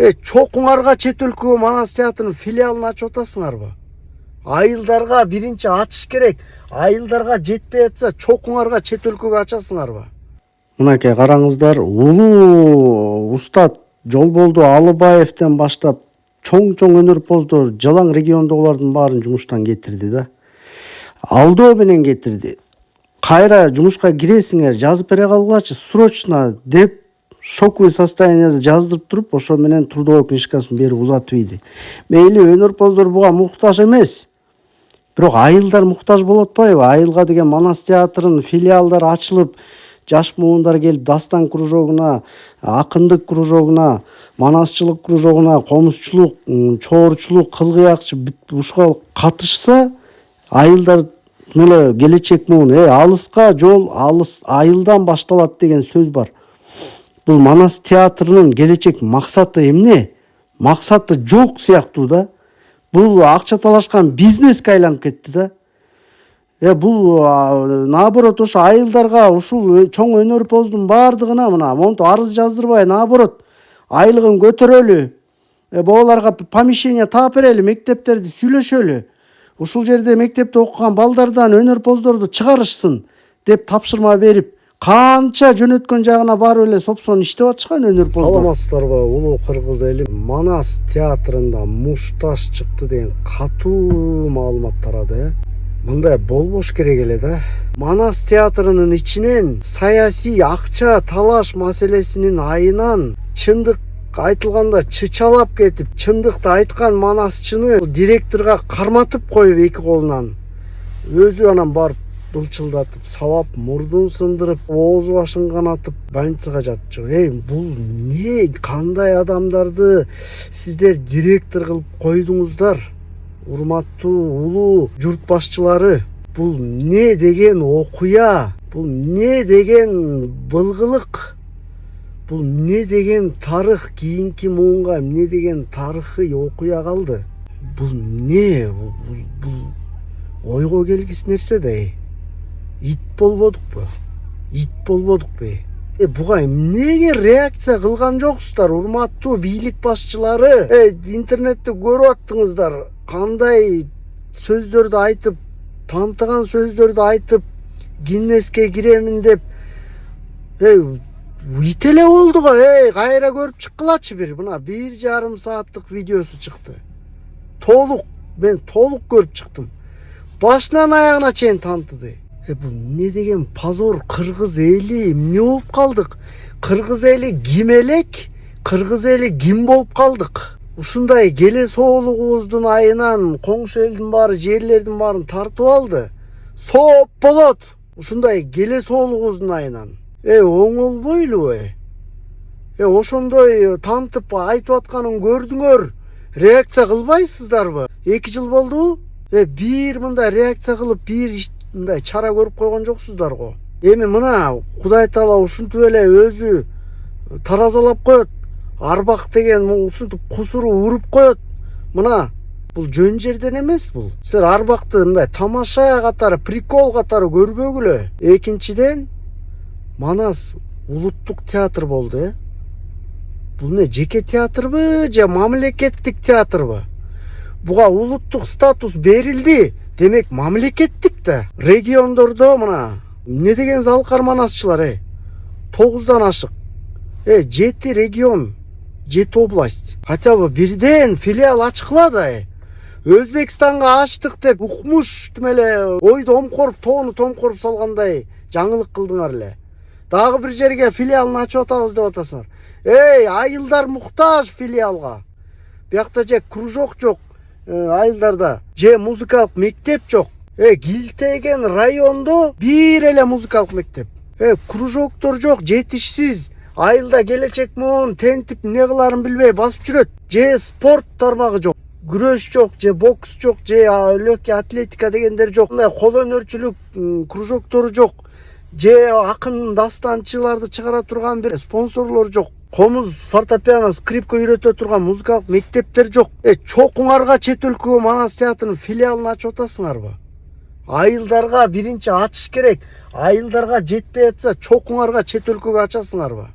Чокуңарга чет өлкөгө Манас театрынын филиалын ачып атасыңарбы? Айылдарга биринчи ачыш керек. Айылдарга жетпей атса, чокуңарга чет өлкөгө ачасыңарбы? Мынакей караңыздар, улуу устат Жолболду Алыбаевден баштап чоң өнөрпоздор Жалаң региондогулардын баарын жумуштан кетирди да. Алдоо менен кетирди. Кайра жумушка киресиңер, жазып бере калгылачы срочно деп шоковый состоянияда жаздырып туруп, ошо менен трудовой книжкасын берип узатып ийди. Мейли өнөрпоздор буга муктаж эмес. Бирок айылдар муктаж болуп атпайбы? Айылга деген Манас театрынын филиалдары ачылып, жаш муундар келип дастан кружогуна, акындык кружогуна, манасчылык кружогуна, комузчулук, чоорчулук, кылгыякчы ушуга катышса, айылдар эле келечек муун, алыска жол алыс айылдан башталат деген сөз бар. Бул Манас театрынын келечек максаты эмне? Максаты жок сыяктуу да. Бул акча талашкан бизнеске айланып кетти да. Бул наоборот ошо айылдарга ушул чоң өнөрпоздун баардыгына мына монтип арыз жаздырбай, наоборот айлыгын көтөрөлү. Бугаларга помещение таап берели, мектептерди сүйлөшөлү. Ушул жерде мектепте окуган балдардан өнөрпоздорду чыгарышсын деп тапшырма берип, канча жөнөткөн жагына барып эле сопсон иштеп атышкан өнөрпоздор. Саламатсыздарбы, улуу кыргыз эли? Манас театрында мушташ чыкты деген катуу маалымат тарады. Мындай болбош керек эле да. Манас театрынын ичинен саясий акча талаш маселесинин айынан чындык айтылганда чычалап кетип, чындыкты айткан манасчыны директорго карматып коюп эки колунан өзү анан барып былчылдатып, сабап, мурдун сындырып, оозу башын канатып больницага жатчу. Бул не, кандай адамдарды сиздер директор кылып койдуңуздар? Урматтуу улуу журт башчылары, бул не деген окуя? Бул не деген былгылык? Бул не деген тарых? Кийинки муунга эмне деген тарыхый окуя калды? Бул не? Бул ойго келгис нерсе да. Ит болбодукпу? Буга эмнеге реакция кылган жоксуздар, урматтуу бийлик башчылары? Интернетте көрүп аттыңыздар, кандай сөздөрдү айтып, тантыган сөздөрдү айтып, Гиннеске киремин деп. Ит эле болду го, кайра көрүп чыккылачы бир. Мына 1,5 сааттык видеосу чыкты. Мен толук көрүп чыктым. Башынан аягына чейин тантыды. Бул не деген позор? Кыргыз эли эмне болуп калдык? Кыргыз эли ким элек? Кыргыз эли ким болуп калдык? Ушундай келе соолугубуздун айынан коңшу элдин баары, жерлердин баарын тартып алды. Сооп болот. Ушундай келе соолугубуздун айынан. Оңолбойлубу? Ошондой тантып айтып атканын көрдүңөр. Реакция кылбайсыздарбы? 2 жыл болду. Бир мындай реакция кылып, бир мындай чара көрүп койгон жоксуздар го. Эми мына Кудай таала ушинтип эле өзү таразалап коет. Арбак деген ушинтип кусуру уруп коет. Мына бул жөн жерден эмес бул. Силер арбакты мындай тамаша катары, прикол катары көрбөгүлө. Экинчиден, Манас улуттук театр болду. Бул не, жеке театрбы же мамлекеттик театрбы? Буга улуттук статус берилди. Демек мамлекеттик да. Региондордо мына эмне деген залкар манасчылар? 9дан ашык. 7 регион, 7 область. Хотя бы бирден филиал ачкыла да. Өзбекстанга ачтык деп укмуш эле ойду омкоруп, тоону томкоруп салгандай жаңылык кылдыңар эле. Дагы бир жерге филиалын ачып атабыз деп атасыңар. Айылдар муктаж филиалга. Биякта же кружок жок, айылдарда же музыкалык мектеп жок. Килтеген райондо бир эле музыкалык мектеп. Кружоктор жок, жетишсиз. Айылда келечек муун тентип эмне кыларын билбей басып жүрөт. Же спорт тармагы жок, күрөш жок, же бокс жок, же легкий атлетика дегендер жок. Кол өнөрчүлүк кружоктору жок. Же акын дастанчыларды чыгара турган бир спонсорлор жок. Комуз, фортепиано, скрипка үйрөтө турган музыкалык мектептер жок. Чокуңарга чет өлкөгө Манас театрынын филиалын ачып атасыңарбы? Айылдарга биринчи ачыш керек. Айылдарга жетпей атса, чокуңарга чет өлкөгө ачасыңарбы?